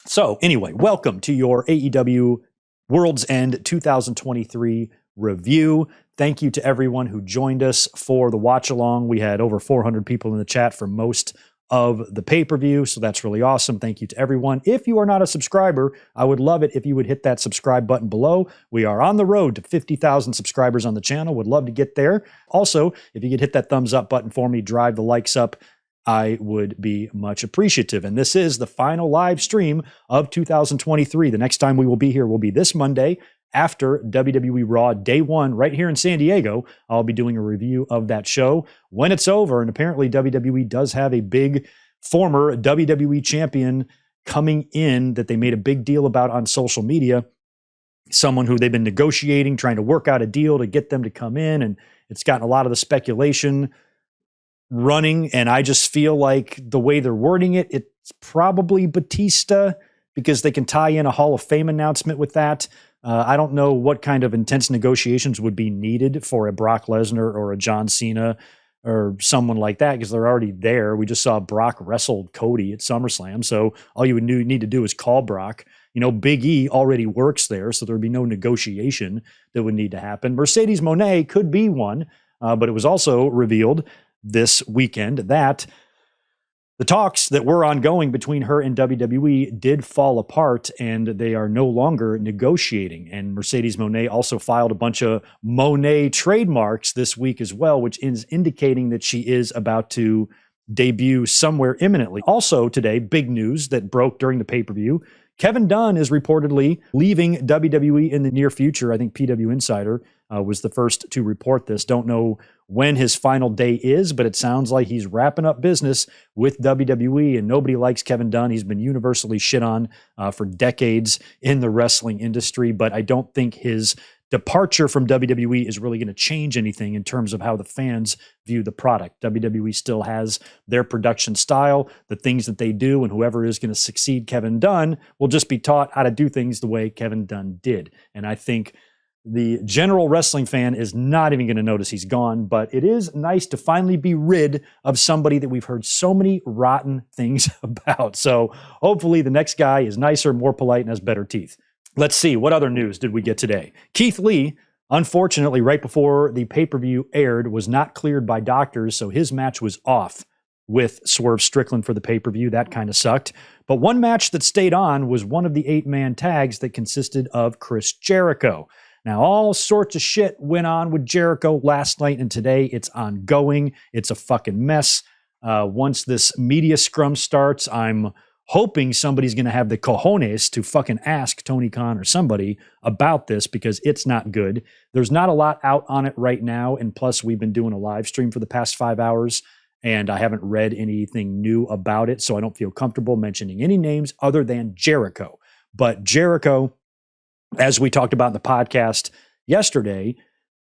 So anyway, welcome to your AEW World's End 2023 review. Thank you to everyone who joined us for the watch along. We had over 400 people in the chat for most of the pay-per-view, so that's really awesome. Thank you to everyone. If you are not a subscriber, I would love it if you would hit that subscribe button below. We are on the road to 50,000 subscribers on the channel. Would love to get there. Also, if you could hit that thumbs up button for me, drive the likes up, I would be much appreciative. And this is the final live stream of 2023. The next time we will be here will be this Monday after WWE Raw Day 1 right here in San Diego. I'll be doing a review of that show when it's over. And apparently WWE does have a big former WWE champion coming in that they made a big deal about on social media. Someone who they've been negotiating, trying to work out a deal to get them to come in. And it's gotten a lot of the speculation running, and I just feel like the way they're wording it, it's probably Batista because they can tie in a Hall of Fame announcement with that. I don't know what kind of intense negotiations would be needed for a Brock Lesnar or a John Cena or someone like that because they're already there. We just saw Brock wrestled Cody at SummerSlam, so all you would need to do is call Brock. You know, Big E already works there, so there would be no negotiation that would need to happen. Mercedes Moné could be one, but it was also revealed this weekend that the talks that were ongoing between her and WWE did fall apart and they are no longer negotiating. And Mercedes Moné also filed a bunch of Moné trademarks this week as well, which is indicating that she is about to debut somewhere imminently. Also today, big news that broke during the pay-per-view. Kevin Dunn is reportedly leaving WWE in the near future. I think PW Insider was the first to report this. Don't know when his final day is, but it sounds like he's wrapping up business with WWE, and nobody likes Kevin Dunn. He's been universally shit on for decades in the wrestling industry, but I don't think his departure from WWE is really going to change anything in terms of how the fans view the product. WWE still has their production style, the things that they do, and whoever is going to succeed Kevin Dunn will just be taught how to do things the way Kevin Dunn did. And I think the general wrestling fan is not even going to notice he's gone, but it is nice to finally be rid of somebody that we've heard so many rotten things about. So hopefully the next guy is nicer, more polite, and has better teeth. Let's see, what other news did we get today? Keith Lee, unfortunately, right before the pay-per-view aired, was not cleared by doctors, so his match was off with Swerve Strickland for the pay-per-view. That kind of sucked. But one match that stayed on was one of the 8-man tags that consisted of Chris Jericho. Now, all sorts of shit went on with Jericho last night and today. It's ongoing. It's a fucking mess. Once this media scrum starts, I'm hoping somebody's going to have the cojones to fucking ask Tony Khan or somebody about this because it's not good. There's not a lot out on it right now. And plus, we've been doing a live stream for the past 5 hours and I haven't read anything new about it. So I don't feel comfortable mentioning any names other than Jericho. But Jericho, as we talked about in the podcast yesterday,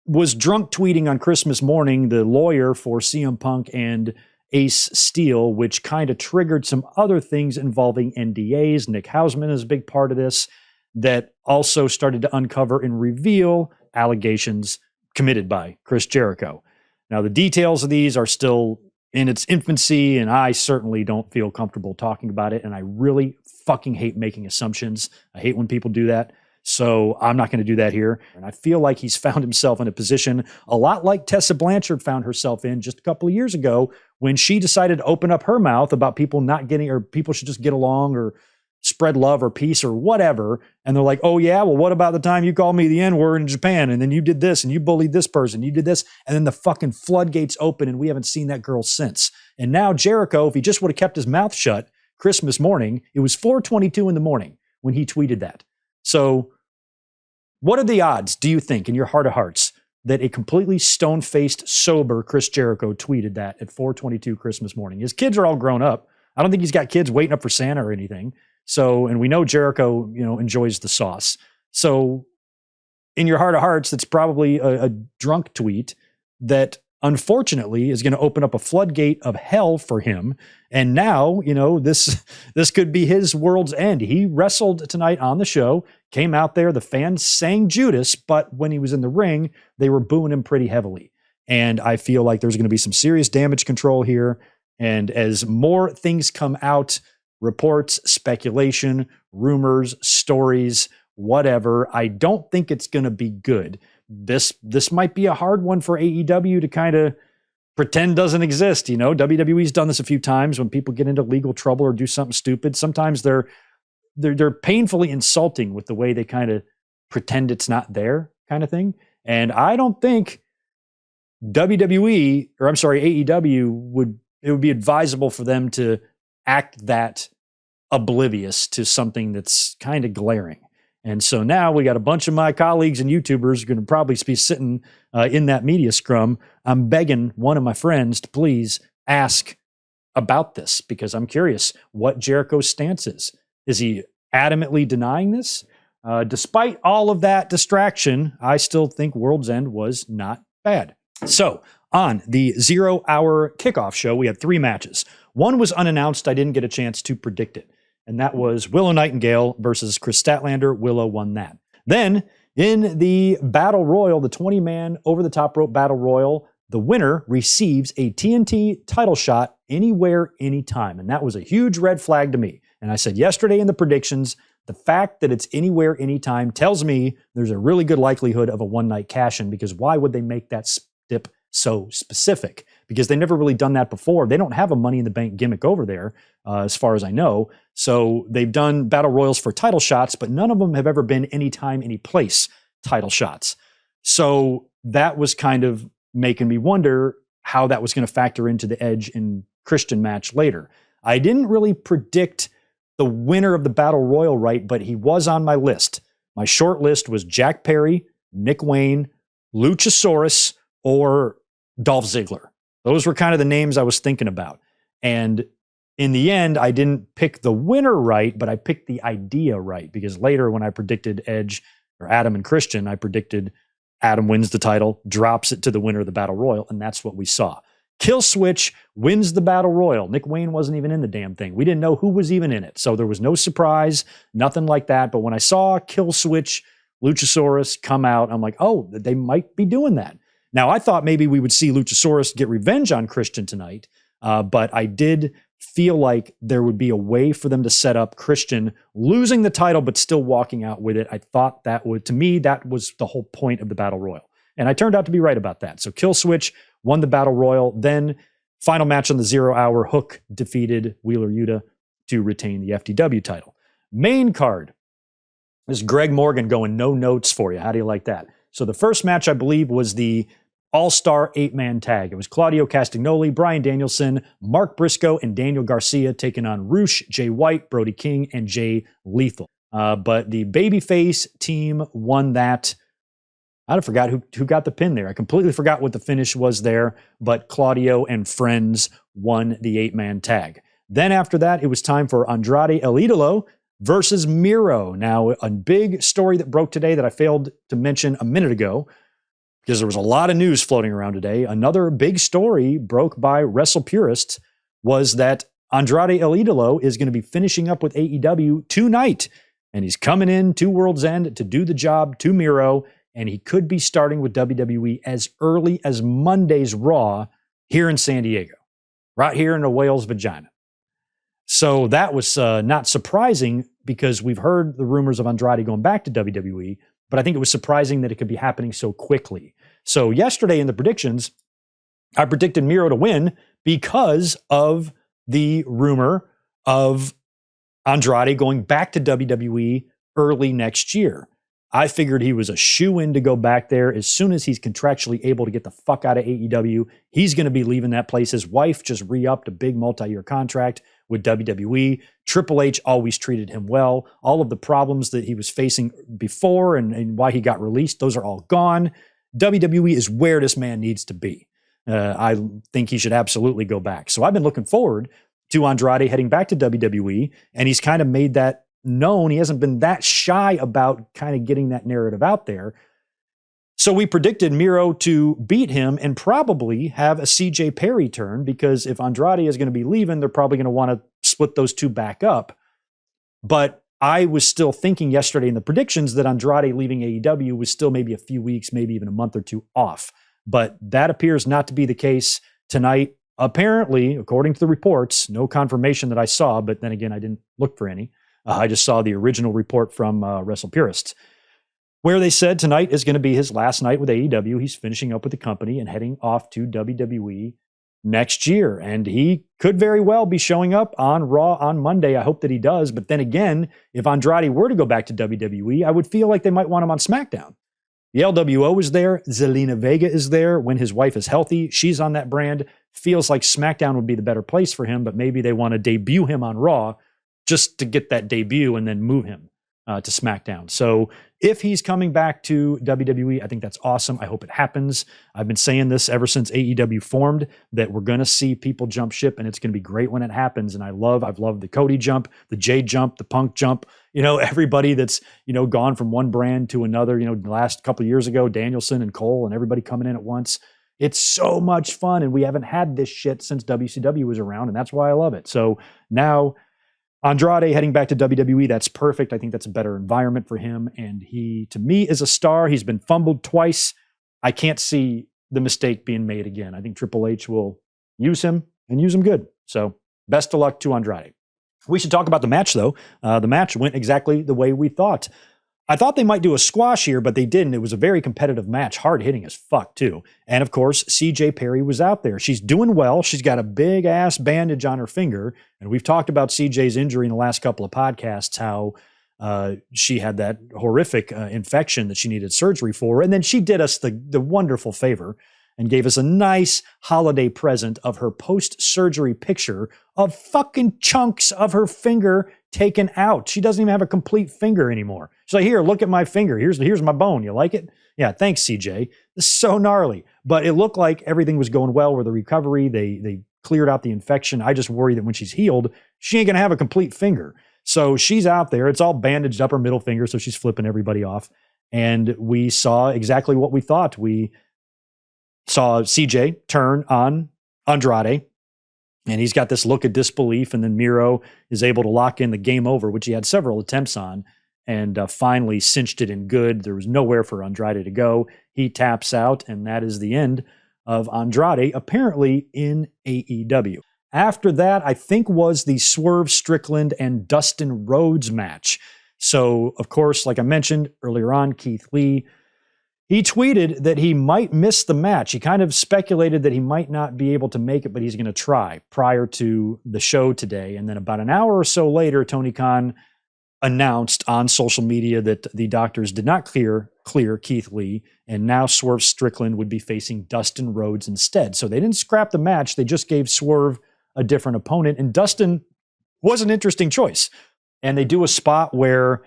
was drunk tweeting on Christmas morning, the lawyer for CM Punk and Ace Steel, which kind of triggered some other things involving NDAs. Nick Hausman is a big part of this, that also started to uncover and reveal allegations committed by Chris Jericho. Now, the details of these are still in its infancy, and I certainly don't feel comfortable talking about it, and I really fucking hate making assumptions. I hate when people do that. So I'm not going to do that here. And I feel like he's found himself in a position a lot like Tessa Blanchard found herself in just a couple of years ago when she decided to open up her mouth about people not getting, or people should just get along or spread love or peace or whatever. And they're like, oh yeah, well, what about the time you called me the N-word in Japan? And then you did this and you bullied this person, you did this. And then the fucking floodgates open and we haven't seen that girl since. And now Jericho, if he just would have kept his mouth shut Christmas morning, it was 4:22 in the morning when he tweeted that. So what are the odds, do you think, in your heart of hearts, that a completely stone-faced, sober Chris Jericho tweeted that at 4:22 Christmas morning? His kids are all grown up. I don't think he's got kids waiting up for Santa or anything. So, and we know Jericho, enjoys the sauce. So in your heart of hearts, that's probably a drunk tweet that unfortunately is going to open up a floodgate of hell for him. And now, this could be his world's end. He wrestled tonight on the show, came out there, the fans sang Judas, but when he was in the ring, they were booing him pretty heavily. And I feel like there's going to be some serious damage control here. And as more things come out reports, speculation, rumors, stories, whatever. I don't think it's going to be good. This might be a hard one for AEW to kind of pretend doesn't exist. You know, WWE's done this a few times when people get into legal trouble or do something stupid. Sometimes they're painfully insulting with the way they kind of pretend it's not there, kind of thing. And I don't think AEW would be advisable for them to act that oblivious to something that's kind of glaring. And so now we got a bunch of my colleagues and YouTubers going to probably be sitting in that media scrum. I'm begging one of my friends to please ask about this because I'm curious what Jericho's stance is. Is he adamantly denying this? Despite all of that distraction, I still think World's End was not bad. So on the 0 Hour Kickoff show, we had 3 matches. One was unannounced. I didn't get a chance to predict it. And that was Willow Nightingale versus Chris Statlander. Willow won that. Then in the Battle Royal, the 20-man over-the-top rope Battle Royal, the winner receives a TNT title shot anywhere, anytime. And that was a huge red flag to me. And I said yesterday in the predictions, the fact that it's anywhere, anytime tells me there's a really good likelihood of a one-night cash-in, because why would they make that stip so specific? Because they've never really done that before. They don't have a Money in the Bank gimmick over there, as far as I know. So they've done Battle Royals for title shots, but none of them have ever been anytime, any place title shots. So that was kind of making me wonder how that was going to factor into the Edge and Christian match later. I didn't really predict the winner of the Battle Royal right, but he was on my list. My short list was Jack Perry, Nick Wayne, Luchasaurus, or Dolph Ziggler. Those were kind of the names I was thinking about. And in the end, I didn't pick the winner right, but I picked the idea right, because later when I predicted Edge or Adam and Christian, I predicted Adam wins the title, drops it to the winner of the Battle Royal, and that's what we saw. Kill Switch wins the Battle Royal. Nick Wayne wasn't even in the damn thing. We didn't know who was even in it, so there was no surprise, nothing like that. But when I saw Kill Switch, Luchasaurus come out, I'm like, oh, they might be doing that. Now, I thought maybe we would see Luchasaurus get revenge on Christian tonight, but I did feel like there would be a way for them to set up Christian losing the title but still walking out with it. I thought that would, to me, that was the whole point of the Battle Royal. And I turned out to be right about that. So Kill Switch won the Battle Royal. Then final match on the 0 Hour, Hook defeated Wheeler Yuta to retain the FTW title. Main card is Greg Morgan going no notes for you. How do you like that? So the first match, I believe, was the All-Star 8-man tag. It was Claudio Castagnoli, Bryan Danielson, Mark Briscoe, and Daniel Garcia taking on Roosh, Jay White, Brody King, and Jay Lethal. But the babyface team won that. I forgot who got the pin there. I completely forgot what the finish was there, but Claudio and friends won the 8-man tag. Then after that, it was time for Andrade El Idolo versus Miro. Now, a big story that broke today that I failed to mention a minute ago, because there was a lot of news floating around today. Another big story broke by Wrestle Purists was that Andrade El Idolo is going to be finishing up with AEW tonight, and he's coming in to World's End to do the job to Miro, and he could be starting with WWE as early as Monday's Raw here in San Diego, right here in a whale's vagina. So that was not surprising, because we've heard the rumors of Andrade going back to WWE, but I think it was surprising that it could be happening so quickly. So yesterday in the predictions, I predicted Miro to win because of the rumor of Andrade going back to WWE early next year. I figured he was a shoo-in to go back there as soon as he's contractually able to get the fuck out of AEW. He's going to be leaving that place. His wife just re-upped a big multi-year contract with WWE. Triple H always treated him well. All of the problems that he was facing before and why he got released, those are all gone. WWE is where this man needs to be. I think he should absolutely go back. So I've been looking forward to Andrade heading back to WWE, and he's kind of made that known. He hasn't been that shy about kind of getting that narrative out there. So we predicted Miro to beat him and probably have a CJ Perry turn, because if Andrade is going to be leaving, they're probably going to want to split those two back up. But I was still thinking yesterday in the predictions that Andrade leaving AEW was still maybe a few weeks, maybe even a month or two off. But that appears not to be the case tonight. apparently, according to the reports, no confirmation that I saw, but then again, I didn't look for any. I just saw the original report from Wrestle Purists, where they said tonight is going to be his last night with AEW. He's finishing up with the company and heading off to WWE next year. And he could very well be showing up on Raw on Monday. I hope that he does. But then again, if Andrade were to go back to WWE, I would feel like they might want him on SmackDown. The LWO is there. Zelina Vega is there. When his wife is healthy, she's on that brand. Feels like SmackDown would be the better place for him, but maybe they want to debut him on Raw just to get that debut and then move him to SmackDown. So if he's coming back to WWE, I think that's awesome. I hope it happens. I've been saying this ever since AEW formed, that we're going to see people jump ship, and it's going to be great when it happens. And I've loved the Cody jump, the Jay jump, the Punk jump, everybody that's, gone from one brand to another, the last couple of years ago, Danielson and Cole and everybody coming in at once. It's so much fun. And we haven't had this shit since WCW was around. And that's why I love it. So now Andrade heading back to WWE, that's perfect. I think that's a better environment for him. And he, to me, is a star. He's been fumbled twice. I can't see the mistake being made again. I think Triple H will use him and use him good. So best of luck to Andrade. We should talk about the match, though. The match went exactly the way we thought. I thought they might do a squash here, but they didn't. It was a very competitive match, hard-hitting as fuck, too. And, of course, CJ Perry was out there. She's doing well. She's got a big-ass bandage on her finger. And we've talked about CJ's injury in the last couple of podcasts, how she had that horrific infection that she needed surgery for. And then she did us the wonderful favor and gave us a nice holiday present of her post-surgery picture of fucking chunks of her finger taken out. She doesn't even have a complete finger anymore. She's like, here, look at my finger. Here's my bone. You like it? Yeah, thanks, CJ. This is so gnarly. But it looked like everything was going well with the recovery. They cleared out the infection. I just worry that when she's healed, she ain't going to have a complete finger. So she's out there. It's all bandaged up her middle finger, so she's flipping everybody off. And we saw exactly what we thought. We saw CJ turn on Andrade, and he's got this look of disbelief, and then Miro is able to lock in the game over, which he had several attempts on, and finally cinched it in good. There was nowhere for Andrade to go. He taps out, and that is the end of Andrade, apparently in AEW. After that, I think was the Swerve Strickland and Dustin Rhodes match. So, of course, like I mentioned earlier on, Keith Lee, he tweeted that he might miss the match. He kind of speculated that he might not be able to make it, but he's going to try prior to the show today. And then about an hour or so later, Tony Khan announced on social media that the doctors did not clear Keith Lee, and now Swerve Strickland would be facing Dustin Rhodes instead. So they didn't scrap the match. They just gave Swerve a different opponent, and Dustin was an interesting choice. And they do a spot where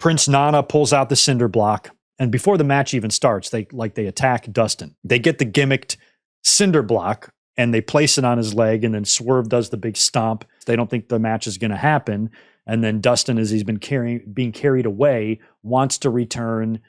Prince Nana pulls out the cinder block, and before the match even starts, they attack Dustin. They get the gimmicked cinder block and they place it on his leg, and then Swerve does the big stomp. They don't think the match is going to happen. And then Dustin, as he's been being carried away, wants to return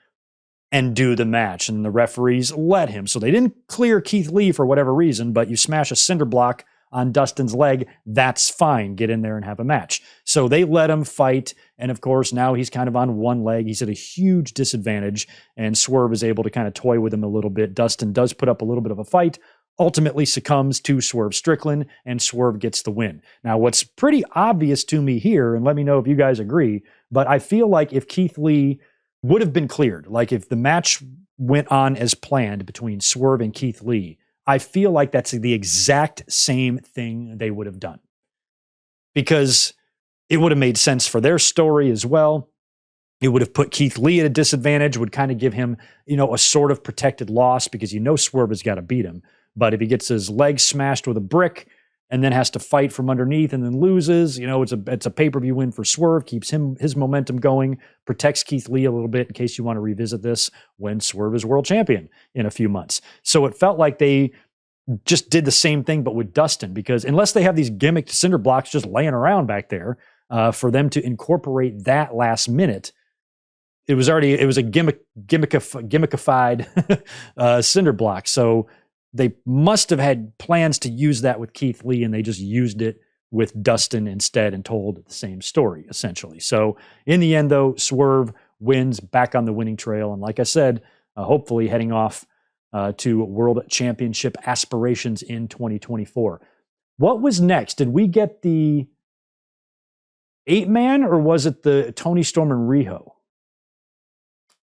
and do the match. And the referees let him. So they didn't clear Keith Lee for whatever reason, but you smash a cinder block on Dustin's leg, that's fine. Get in there and have a match. So they let him fight. And of course, now he's kind of on one leg. He's at a huge disadvantage, and Swerve is able to kind of toy with him a little bit. Dustin does put up a little bit of a fight, ultimately succumbs to Swerve Strickland, and Swerve gets the win. Now, what's pretty obvious to me here, and let me know if you guys agree, but I feel like if Keith Lee would have been cleared, like if the match went on as planned between Swerve and Keith Lee, I feel like that's the exact same thing they would have done, because it would have made sense for their story as well. It would have put Keith Lee at a disadvantage, would kind of give him, a sort of protected loss, because Swerve has got to beat him. But if he gets his leg smashed with a brick and then has to fight from underneath and then loses, it's a pay-per-view win for Swerve, keeps his momentum going, protects Keith Lee a little bit in case you want to revisit this when Swerve is world champion in a few months. So it felt like they just did the same thing, but with Dustin, because unless they have these gimmicked cinder blocks just laying around back there, for them to incorporate that last minute, it was a gimmickfied cinder block. So they must have had plans to use that with Keith Lee, and they just used it with Dustin instead and told the same story, essentially. So in the end, though, Swerve wins, back on the winning trail. And like I said, hopefully heading off to World Championship aspirations in 2024. What was next? Did we get the 8-man or was it the Toni Storm and Riho?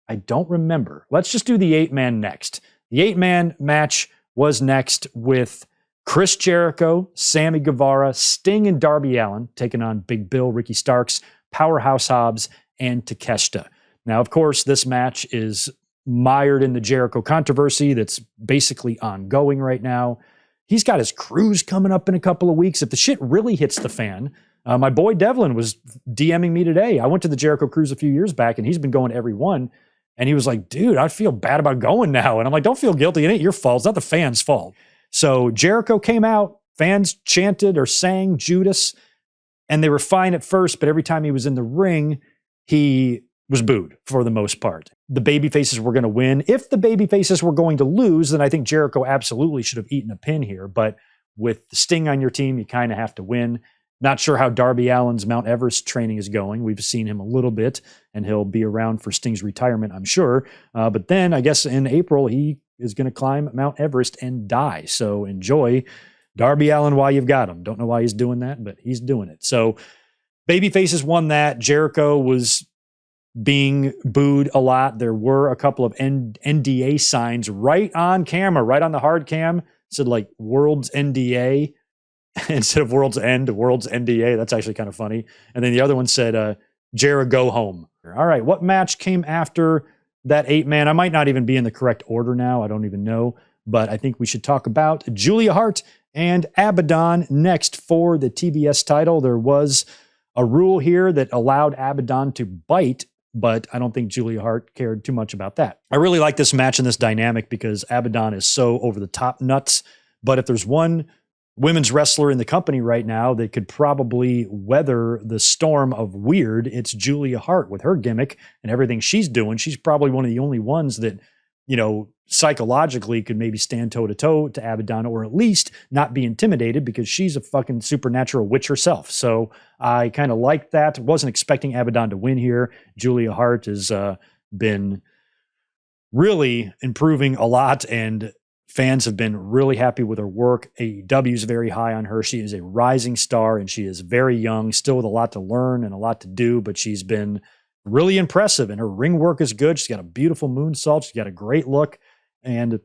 I don't remember. Let's just do the 8-man next. The 8-man match was next with Chris Jericho, Sammy Guevara, Sting, and Darby Allin taking on Big Bill, Ricky Starks, Powerhouse Hobbs, and Takeshita. Now, of course, this match is mired in the Jericho controversy that's basically ongoing right now. He's got his cruise coming up in a couple of weeks. If the shit really hits the fan, my boy Devlin was DMing me today. I went to the Jericho cruise a few years back, and he's been going to every one. And he was like, dude, I feel bad about going now. And I'm like, don't feel guilty. It ain't your fault. It's not the fans' fault. So Jericho came out. Fans chanted or sang Judas. And they were fine at first, but every time he was in the ring, he was booed for the most part. The babyfaces were going to win. If the babyfaces were going to lose, then I think Jericho absolutely should have eaten a pin here. But with the Sting on your team, you kind of have to win. Not sure how Darby Allin's Mount Everest training is going. We've seen him a little bit, and he'll be around for Sting's retirement, I'm sure. But then I guess in April, he is going to climb Mount Everest and die. So enjoy Darby Allin while you've got him. Don't know why he's doing that, but he's doing it. So babyfaces won that. Jericho was being booed a lot. There were a couple of NDA signs right on camera, right on the hard cam. It said like World's NDA. Instead of World's End, World's NDA. That's actually kind of funny. And then the other one said, Jericho, go home. All right, what match came after that 8-man? I might not even be in the correct order now. I don't even know. But I think we should talk about Julia Hart and Abaddon next for the TBS title. There was a rule here that allowed Abaddon to bite, but I don't think Julia Hart cared too much about that. I really like this match and this dynamic because Abaddon is so over-the-top nuts. But if there's one women's wrestler in the company right now that could probably weather the storm of weird, it's Julia Hart with her gimmick and everything she's doing. She's probably one of the only ones that, psychologically could maybe stand toe-to-toe to Abaddon, or at least not be intimidated because she's a fucking supernatural witch herself. So I kind of like that. Wasn't expecting Abaddon to win here. Julia Hart has been really improving a lot, and fans have been really happy with her work. AEW is very high on her. She is a rising star, and she is very young, still with a lot to learn and a lot to do, but she's been really impressive, and her ring work is good. She's got a beautiful moonsault. She's got a great look, and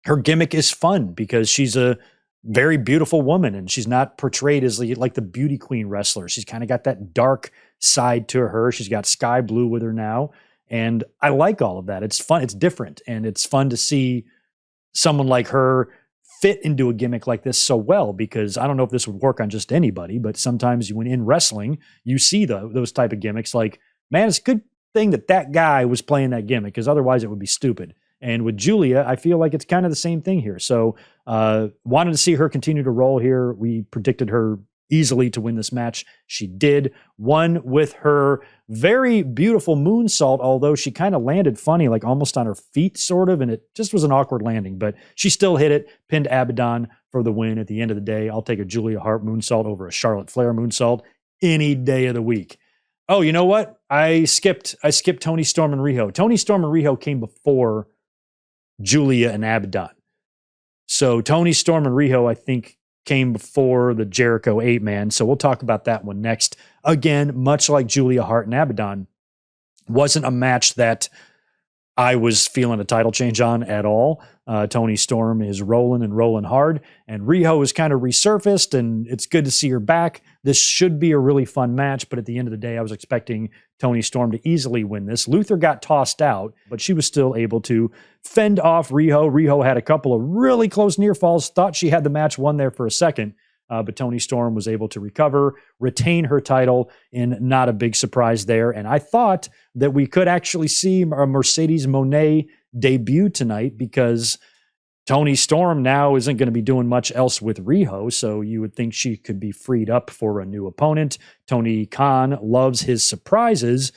her gimmick is fun because she's a very beautiful woman, and she's not portrayed as like the beauty queen wrestler. She's kind of got that dark side to her. She's got sky blue with her now, and I like all of that. It's fun. It's different, and it's fun to see someone like her fit into a gimmick like this so well, because I don't know if this would work on just anybody, but sometimes when in wrestling, you see those type of gimmicks like, man, it's a good thing that guy was playing that gimmick, because otherwise it would be stupid. And with Julia, I feel like it's kind of the same thing here. So wanted to see her continue to roll here. We predicted her easily to win this match. She did. Won with her very beautiful moonsault, although she kind of landed funny, like almost on her feet, sort of, and it just was an awkward landing. But she still hit it, pinned Abaddon for the win. At the end of the day, I'll take a Julia Hart moonsault over a Charlotte Flair moonsault any day of the week. Oh, you know what? I skipped Toni Storm and Riho. Toni Storm and Riho came before Julia and Abaddon. So Toni Storm and Riho, I think, came before the Jericho 8-man. So we'll talk about that one next. Again, much like Julia Hart and Abaddon, wasn't a match that I was feeling a title change on at all. Toni Storm is rolling and rolling hard, and Riho is kind of resurfaced, and it's good to see her back. This should be a really fun match, but at the end of the day, I was expecting Toni Storm to easily win this. Luther got tossed out, but she was still able to fend off Riho. Riho had a couple of really close near falls, thought she had the match won there for a second, but Toni Storm was able to recover, retain her title, and not a big surprise there. And I thought that we could actually see a Mercedes Moné debut tonight, because Toni Storm now isn't going to be doing much else with Riho, so you would think she could be freed up for a new opponent. Tony Khan loves his surprises.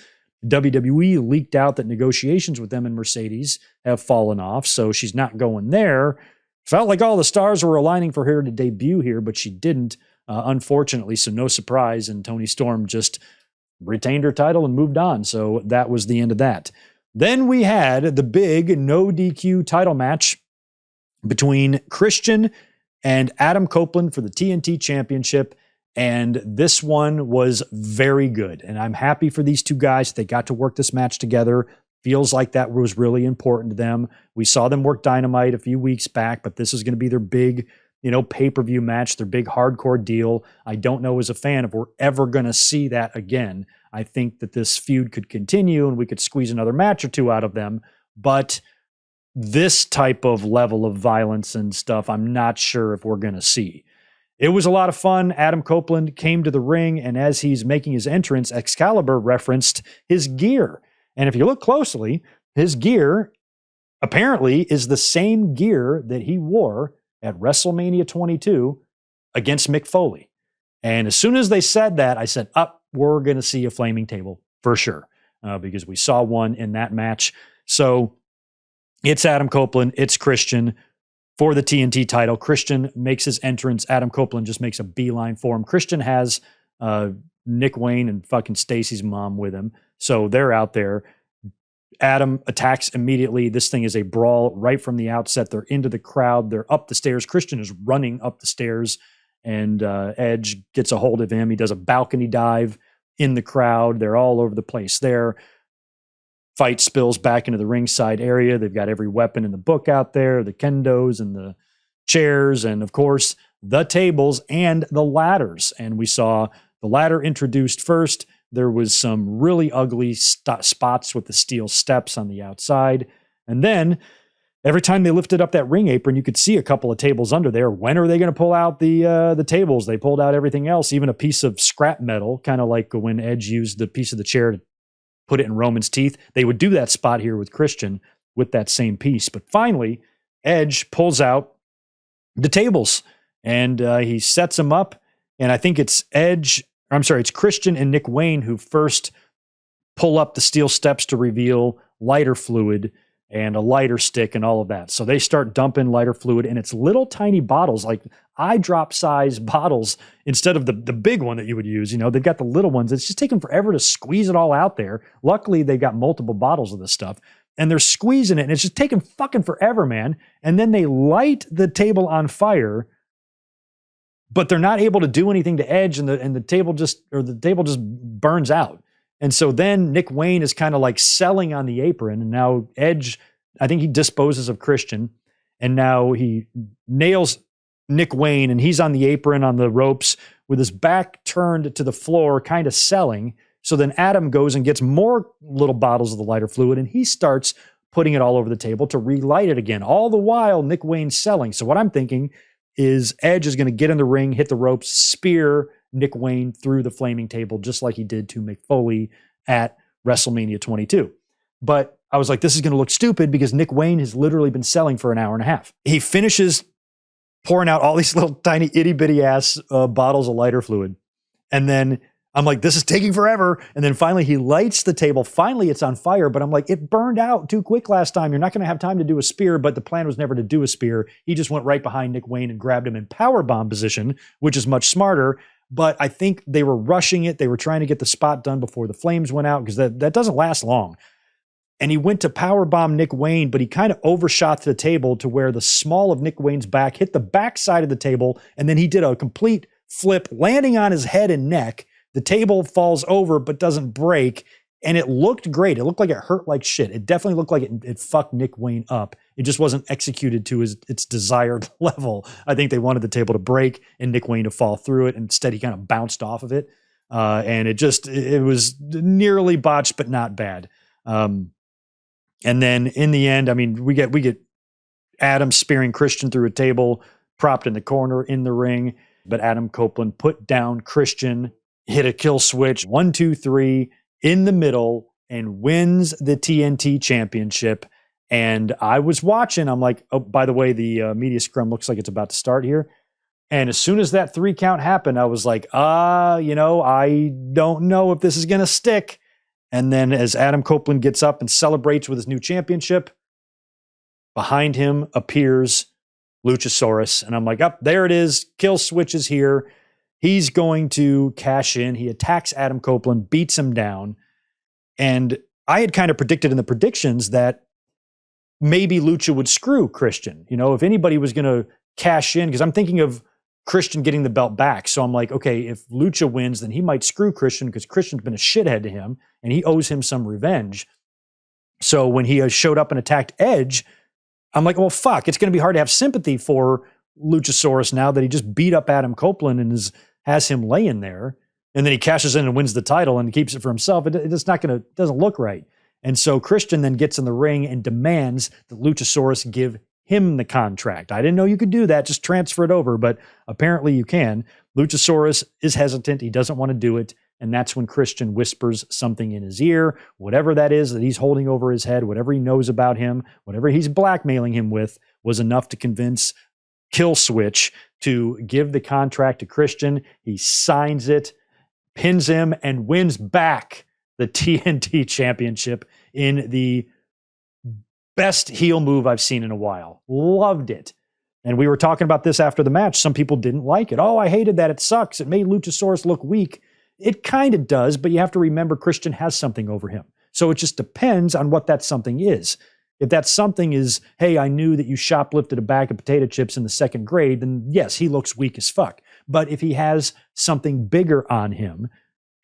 WWE leaked out that negotiations with them and Mercedes have fallen off, so she's not going there. Felt like all the stars were aligning for her to debut here, but she didn't, unfortunately, so no surprise, and Toni Storm just retained her title and moved on, so that was the end of that. Then we had the big no DQ title match between Christian and Adam Copeland for the TNT Championship. And this one was very good. And I'm happy for these two guys. They got to work this match together. Feels like that was really important to them. We saw them work Dynamite a few weeks back, but this is going to be their big, pay-per-view match, their big hardcore deal. I don't know as a fan if we're ever going to see that again. I think that this feud could continue and we could squeeze another match or two out of them. But this type of level of violence and stuff, I'm not sure if we're going to see. It was a lot of fun. Adam Copeland came to the ring, and as he's making his entrance, Excalibur referenced his gear. And if you look closely, his gear apparently is the same gear that he wore at WrestleMania 22 against Mick Foley. And as soon as they said that, I said, we're going to see a flaming table for sure, because we saw one in that match. So it's Adam Copeland, it's Christian for the TNT title. Christian makes his entrance. Adam Copeland just makes a beeline for him. Christian has Nick Wayne and fucking Stacy's mom with him. So they're out there. Adam attacks immediately. This thing is a brawl right from the outset. They're into the crowd. They're up the stairs. Christian is running up the stairs, and Edge gets a hold of him. He does a balcony dive in the crowd. They're all over the place there. Fight spills back into the ringside area. They've got every weapon in the book out there, the kendos and the chairs, and of course, the tables and the ladders. And we saw the ladder introduced first. There was some really ugly spots with the steel steps on the outside. And then every time they lifted up that ring apron, you could see a couple of tables under there. When are they going to pull out the tables? They pulled out everything else, even a piece of scrap metal, kind of like when Edge used the piece of the chair to put it in Roman's teeth. They would do that spot here with Christian with that same piece. But finally, Edge pulls out the tables and he sets them up. And I think it's it's Christian and Nick Wayne who first pull up the steel steps to reveal lighter fluid and a lighter stick and all of that. So they start dumping lighter fluid, and it's little tiny bottles, like eye drop size bottles, instead of the big one that you would use. They've got the little ones. It's just taking forever to squeeze it all out there. Luckily, they've got multiple bottles of this stuff, and they're squeezing it, and it's just taking fucking forever, man. And then they light the table on fire, but they're not able to do anything to Edge, and the table just burns out. And so then Nick Wayne is kind of like selling on the apron. And now Edge, I think he disposes of Christian. And now he nails Nick Wayne, and he's on the apron on the ropes with his back turned to the floor, kind of selling. So then Adam goes and gets more little bottles of the lighter fluid, and he starts putting it all over the table to relight it again. All the while, Nick Wayne's selling. So what I'm thinking is Edge is going to get in the ring, hit the ropes, spear Nick Wayne through the flaming table, just like he did to Mick Foley at WrestleMania 22. But I was like, this is going to look stupid because Nick Wayne has literally been selling for an hour and a half. He finishes pouring out all these little tiny itty bitty ass bottles of lighter fluid. And then I'm like, this is taking forever. And then finally he lights the table. Finally it's on fire, but I'm like, it burned out too quick last time. You're not going to have time to do a spear, but the plan was never to do a spear. He just went right behind Nick Wayne and grabbed him in powerbomb position, which is much smarter. But I think they were rushing it. They were trying to get the spot done before the flames went out, because that doesn't last long. And he went to powerbomb Nick Wayne, but he kind of overshot the table to where the small of Nick Wayne's back hit the back side of the table, and then he did a complete flip, landing on his head and neck. The table falls over but doesn't break, and it looked great. It looked like it hurt like shit. It definitely looked like it fucked Nick Wayne up. It just wasn't executed to its desired level. I think they wanted the table to break and Nick Wayne to fall through it. Instead, he kind of bounced off of it. And it was nearly botched, but not bad. And then in the end, I mean, we get Adam spearing Christian through a table, propped in the corner in the ring. But Adam Copeland put down Christian, hit a kill switch, 1, 2, 3 in the middle, and wins the TNT championship. And I was watching, I'm like, oh, by the way, the media scrum looks like it's about to start here. And as soon as that 3 count happened, I was like, I don't know if this is going to stick. And then as Adam Copeland gets up and celebrates with his new championship, behind him appears Luchasaurus. And I'm like, there it is. Kill switch is here. He's going to cash in. He attacks Adam Copeland, beats him down. And I had kind of predicted in the predictions that maybe Lucha would screw Christian. You know, if anybody was going to cash in, because I'm thinking of Christian getting the belt back. So I'm like, okay, if Lucha wins, then he might screw Christian because Christian's been a shithead to him and he owes him some revenge. So when he showed up and attacked Edge, I'm like, well, fuck, it's going to be hard to have sympathy for Luchasaurus now that he just beat up Adam Copeland and has him laying there. And then he cashes in and wins the title and keeps it for himself. It's not going to, doesn't look right. And so Christian then gets in the ring and demands that Luchasaurus give him the contract. I didn't know you could do that, just transfer it over, but apparently you can. Luchasaurus is hesitant. He doesn't want to do it. And that's when Christian whispers something in his ear, whatever that is that he's holding over his head, whatever he knows about him, whatever he's blackmailing him with, was enough to convince Killswitch to give the contract to Christian. He signs it, pins him, and wins back the TNT Championship in the best heel move I've seen in a while. Loved it. And we were talking about this after the match. Some people didn't like it. Oh, I hated that. It sucks. It made Luchasaurus look weak. It kind of does, but you have to remember Christian has something over him. So it just depends on what that something is. If that something is, hey, I knew that you shoplifted a bag of potato chips in the second grade, then yes, he looks weak as fuck. But if he has something bigger on him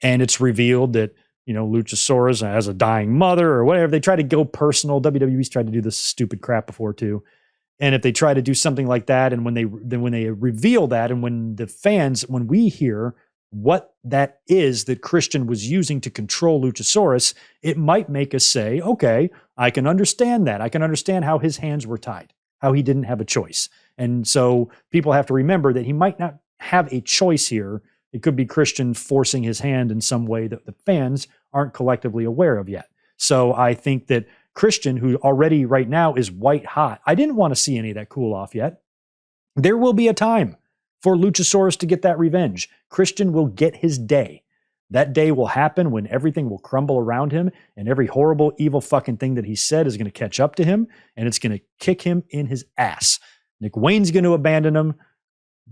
and it's revealed that, you know, Luchasaurus has a dying mother or whatever, they try to go personal. WWE's tried to do this stupid crap before too. And if they try to do something like that, and when they reveal that, and when the fans, when we hear what that is that Christian was using to control Luchasaurus, it might make us say, okay, I can understand that. I can understand how his hands were tied, how he didn't have a choice. And so people have to remember that he might not have a choice here. It could be Christian forcing his hand in some way that the fans aren't collectively aware of yet. So I think that Christian, who already right now is white hot, I didn't want to see any of that cool off yet. There will be a time for Luchasaurus to get that revenge. Christian will get his day. That day will happen when everything will crumble around him and every horrible, evil fucking thing that he said is going to catch up to him and it's going to kick him in his ass. Nick Wayne's going to abandon him.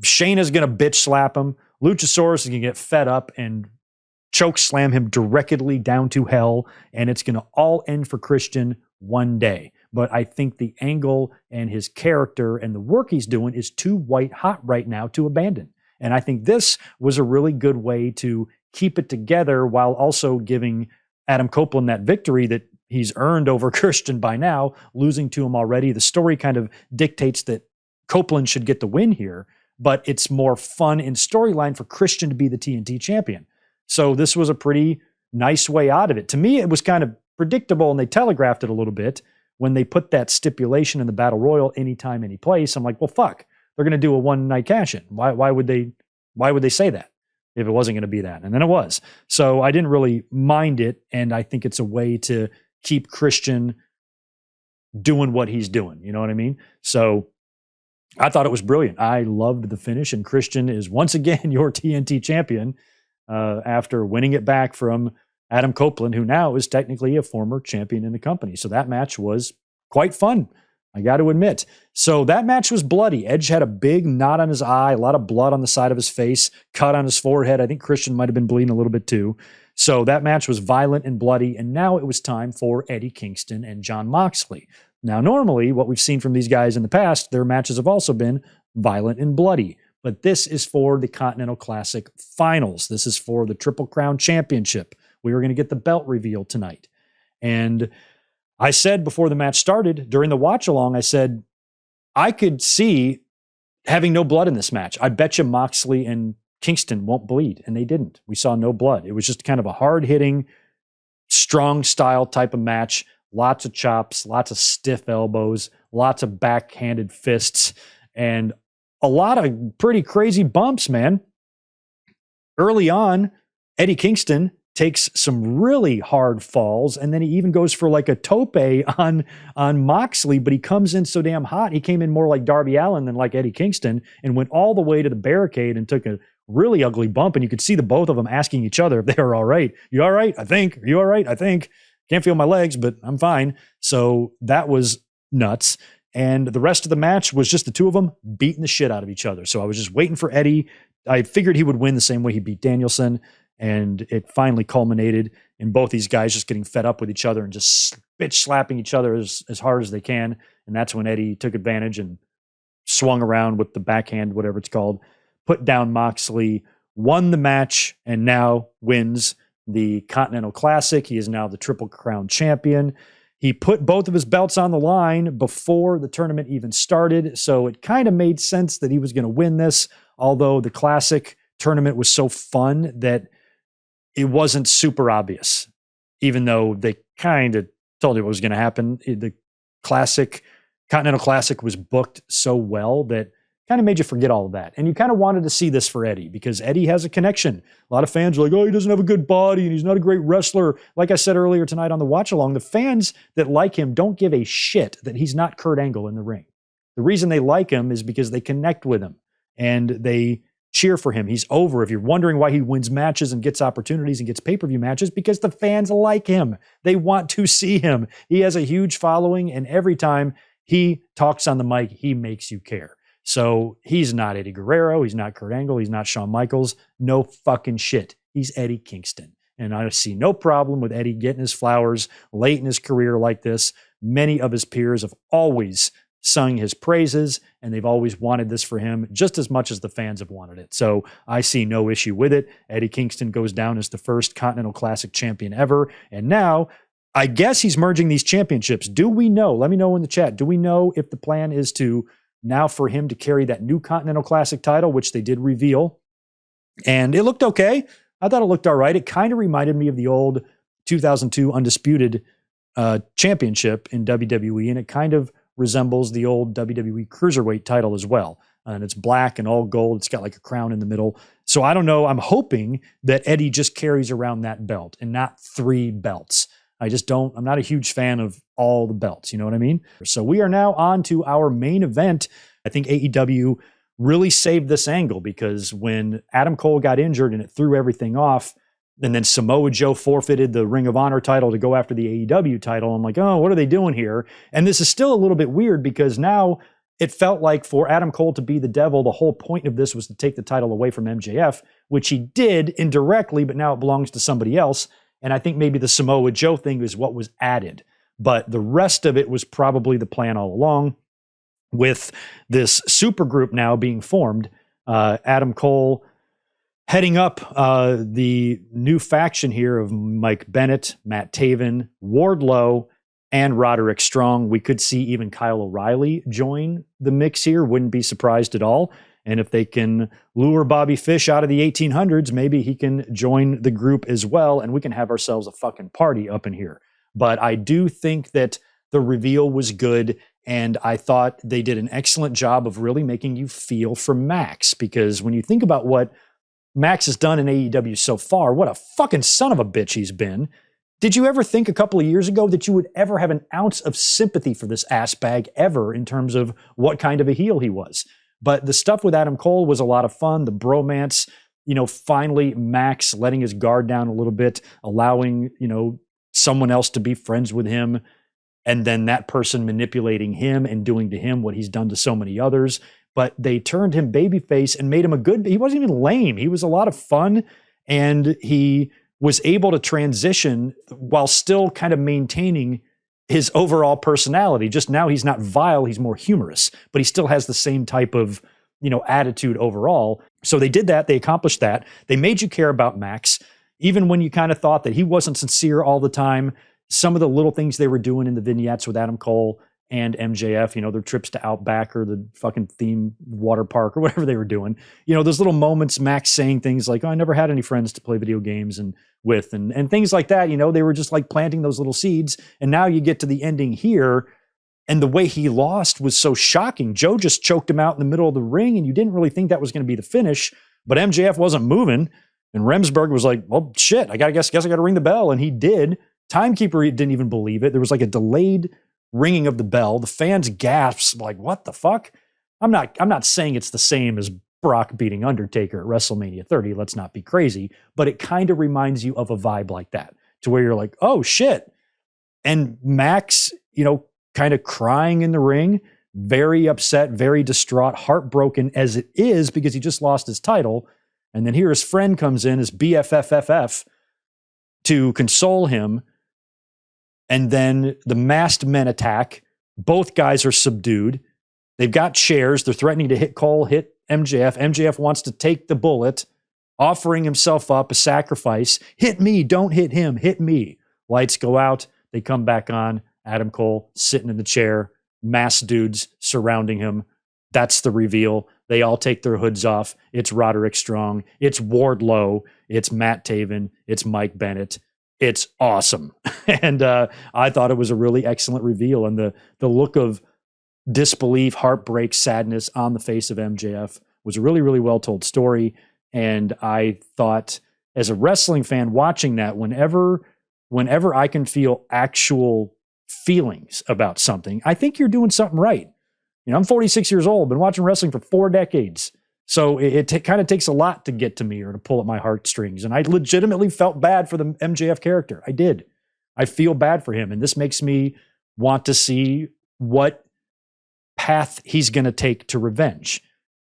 Shayna's going to bitch slap him. Luchasaurus is going to get fed up and choke slam him directly down to hell, and it's going to all end for Christian one day. But I think the angle and his character and the work he's doing is too white hot right now to abandon. And I think this was a really good way to keep it together while also giving Adam Copeland that victory that he's earned over Christian by now, losing to him already. The story kind of dictates that Copeland should get the win here, but it's more fun in storyline for Christian to be the TNT champion. So this was a pretty nice way out of it. To me, it was kind of predictable, and they telegraphed it a little bit when they put that stipulation in the Battle Royal, anytime, any place. I'm like, well, fuck, they're going to do a one-night cash-in. Why would they say that if it wasn't going to be that? And then it was. So I didn't really mind it, and I think it's a way to keep Christian doing what he's doing. You know what I mean? So I thought it was brilliant. I loved the finish, and Christian is once again your TNT champion after winning it back from Adam Copeland, who now is technically a former champion in the company. So that match was quite fun, I got to admit. So that match was bloody. Edge had a big knot on his eye, a lot of blood on the side of his face, cut on his forehead. I think Christian might have been bleeding a little bit too. So that match was violent and bloody, and now it was time for Eddie Kingston and Jon Moxley. Now, normally, what we've seen from these guys in the past, their matches have also been violent and bloody. But this is for the Continental Classic Finals. This is for the Triple Crown Championship. We were going to get the belt revealed tonight. And I said before the match started, during the watch-along, I said, I could see having no blood in this match. I bet you Moxley and Kingston won't bleed. And they didn't. We saw no blood. It was just kind of a hard-hitting, strong-style type of match. Lots of chops, lots of stiff elbows, lots of backhanded fists, and a lot of pretty crazy bumps, man. Early on, Eddie Kingston takes some really hard falls, and then he even goes for like a tope on Moxley, but he comes in so damn hot. He came in more like Darby Allin than like Eddie Kingston and went all the way to the barricade and took a really ugly bump, and you could see the both of them asking each other if they were all right. You all right? I think. Are you all right? I think. Can't feel my legs, but I'm fine. So that was nuts. And the rest of the match was just the two of them beating the shit out of each other. So I was just waiting for Eddie. I figured he would win the same way he beat Danielson. And it finally culminated in both these guys just getting fed up with each other and just bitch slapping each other as hard as they can. And that's when Eddie took advantage and swung around with the backhand, whatever it's called, put down Moxley, won the match, and now wins the Continental Classic. He is now the Triple Crown champion. He put both of his belts on the line before the tournament even started, so it kind of made sense that he was going to win this, although the Classic tournament was so fun that it wasn't super obvious, even though they kind of told you what was going to happen. The Continental Classic was booked so well that kind of made you forget all of that. And you kind of wanted to see this for Eddie because Eddie has a connection. A lot of fans are like, oh, he doesn't have a good body and he's not a great wrestler. Like I said earlier tonight on the watch along, the fans that like him don't give a shit that he's not Kurt Angle in the ring. The reason they like him is because they connect with him and they cheer for him. He's over. If you're wondering why he wins matches and gets opportunities and gets pay-per-view matches, because the fans like him. They want to see him. He has a huge following, and every time he talks on the mic, he makes you care. So he's not Eddie Guerrero. He's not Kurt Angle. He's not Shawn Michaels. No fucking shit. He's Eddie Kingston. And I see no problem with Eddie getting his flowers late in his career like this. Many of his peers have always sung his praises, and they've always wanted this for him just as much as the fans have wanted it. So I see no issue with it. Eddie Kingston goes down as the first Continental Classic champion ever. And now I guess he's merging these championships. Do we know? Let me know in the chat. Do we know if the plan is to now for him to carry that new Continental Classic title, which they did reveal? And it looked okay. I thought it looked all right. It kind of reminded me of the old 2002 Undisputed Championship in WWE, and it kind of resembles the old WWE Cruiserweight title as well. And it's black and all gold. It's got like a crown in the middle. So I don't know. I'm hoping that Eddie just carries around that belt and not 3 belts. I'm not a huge fan of all the belts. You know what I mean? So we are now on to our main event. I think AEW really saved this angle because when Adam Cole got injured and it threw everything off, and then Samoa Joe forfeited the Ring of Honor title to go after the AEW title, I'm like, oh, what are they doing here? And this is still a little bit weird because now it felt like for Adam Cole to be the devil, the whole point of this was to take the title away from MJF, which he did indirectly, but now it belongs to somebody else. And I think maybe the Samoa Joe thing is what was added. But the rest of it was probably the plan all along, with this super group now being formed. Adam Cole heading up the new faction here of Mike Bennett, Matt Taven, Wardlow, and Roderick Strong. We could see even Kyle O'Reilly join the mix here. Wouldn't be surprised at all. And if they can lure Bobby Fish out of the 1800s, maybe he can join the group as well, and we can have ourselves a fucking party up in here. But I do think that the reveal was good, and I thought they did an excellent job of really making you feel for Max, because when you think about what Max has done in AEW so far, what a fucking son of a bitch he's been. Did you ever think a couple of years ago that you would ever have an ounce of sympathy for this ass bag ever in terms of what kind of a heel he was? But the stuff with Adam Cole was a lot of fun. The bromance, finally Max letting his guard down a little bit, allowing, someone else to be friends with him, and then that person manipulating him and doing to him what he's done to so many others. But they turned him babyface and made him he wasn't even lame. He was a lot of fun, and he was able to transition while still kind of maintaining his overall personality. Just now he's not vile, he's more humorous, but he still has the same type of, attitude overall. So they did that, they accomplished that. They made you care about Max, even when you kind of thought that he wasn't sincere all the time. Some of the little things they were doing in the vignettes with Adam Cole and MJF, their trips to Outback or the fucking theme water park or whatever they were doing. Those little moments, Max saying things like, oh, I never had any friends to play video games and things like that. They were just like planting those little seeds. And now you get to the ending here, and the way he lost was so shocking. Joe just choked him out in the middle of the ring, and you didn't really think that was going to be the finish, but MJF wasn't moving. And Remsburg was like, well, shit, I guess I got to ring the bell. And he did. Timekeeper didn't even believe it. There was like a delayed ringing of the bell. The fans gasped like, what the fuck? I'm not saying it's the same as Brock beating Undertaker at WrestleMania 30. Let's not be crazy. But it kind of reminds you of a vibe like that, to where you're like, oh shit. And Max, kind of crying in the ring, very upset, very distraught, heartbroken as it is because he just lost his title. And then here his friend comes in, his BFFFF, to console him. And then the masked men attack. Both guys are subdued. They've got chairs. They're threatening to hit Cole, hit MJF. MJF wants to take the bullet, offering himself up, a sacrifice. Hit me, don't hit him, hit me. Lights go out. They come back on. Adam Cole sitting in the chair, masked dudes surrounding him. That's the reveal. They all take their hoods off. It's Roderick Strong. It's Wardlow. It's Matt Taven. It's Mike Bennett. It's awesome. And I thought it was a really excellent reveal. And the look of disbelief, heartbreak, sadness on the face of MJF was a really, really well told story. And I thought, as a wrestling fan watching that, whenever I can feel actual feelings about something, I think you're doing something right. You know, I'm 46 years old, been watching wrestling for 4 decades. So it kind of takes a lot to get to me or to pull at my heartstrings. And I legitimately felt bad for the MJF character. I did. I feel bad for him. And this makes me want to see what path he's going to take to revenge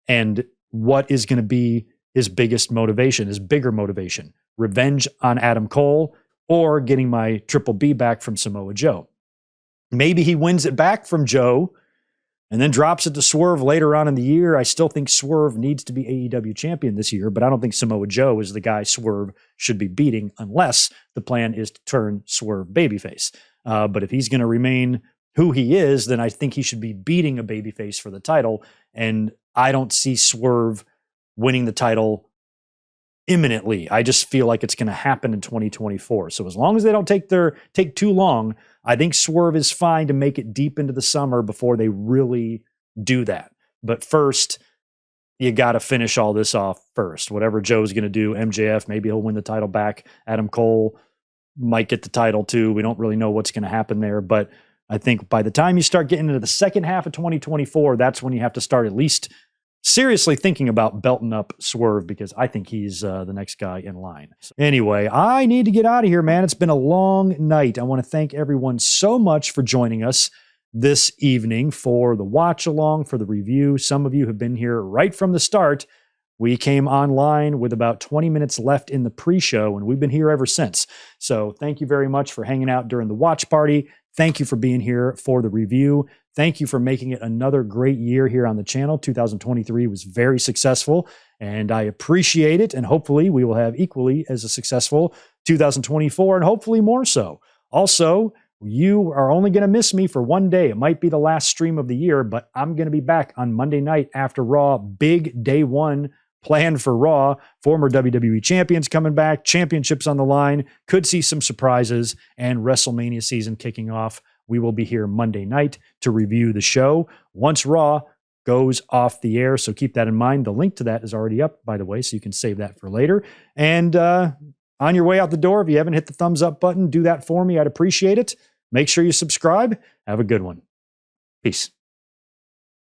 and what is going to be his biggest motivation, his bigger motivation. Revenge on Adam Cole or getting my Triple B back from Samoa Joe. Maybe he wins it back from Joe and then drops it to Swerve later on in the year. I still think Swerve needs to be AEW champion this year, but I don't think Samoa Joe is the guy Swerve should be beating unless the plan is to turn Swerve babyface. But if he's going to remain who he is, then I think he should be beating a babyface for the title. And I don't see Swerve winning the title imminently. I just feel like it's going to happen in 2024. So as long as they don't take too long, I think Swerve is fine to make it deep into the summer before they really do that. But first, you got to finish all this off first. Whatever Joe's going to do, MJF, maybe he'll win the title back. Adam Cole might get the title too. We don't really know what's going to happen there. But I think by the time you start getting into the second half of 2024, that's when you have to start at least seriously thinking about belting up Swerve, because I think he's the next guy in line. So anyway, I need to get out of here, man. It's been a long night. I want to thank everyone so much for joining us this evening for the watch along, for the review. Some of you have been here right from the start. We came online with about 20 minutes left in the pre-show, and we've been here ever since. So thank you very much for hanging out during the watch party. Thank you for being here for the review. Thank you for making it another great year here on the channel. 2023 was very successful, and I appreciate it. And hopefully we will have equally as a successful 2024, and hopefully more so. Also, you are only going to miss me for one day. It might be the last stream of the year, but I'm going to be back on Monday night after Raw. Big day one planned for Raw. Former WWE champions coming back, championships on the line, could see some surprises, and WrestleMania season kicking off. We will be here Monday night to review the show once Raw goes off the air. So keep that in mind. The link to that is already up, by the way, so you can save that for later. And on your way out the door, if you haven't hit the thumbs up button, do that for me. I'd appreciate it. Make sure you subscribe. Have a good one. Peace.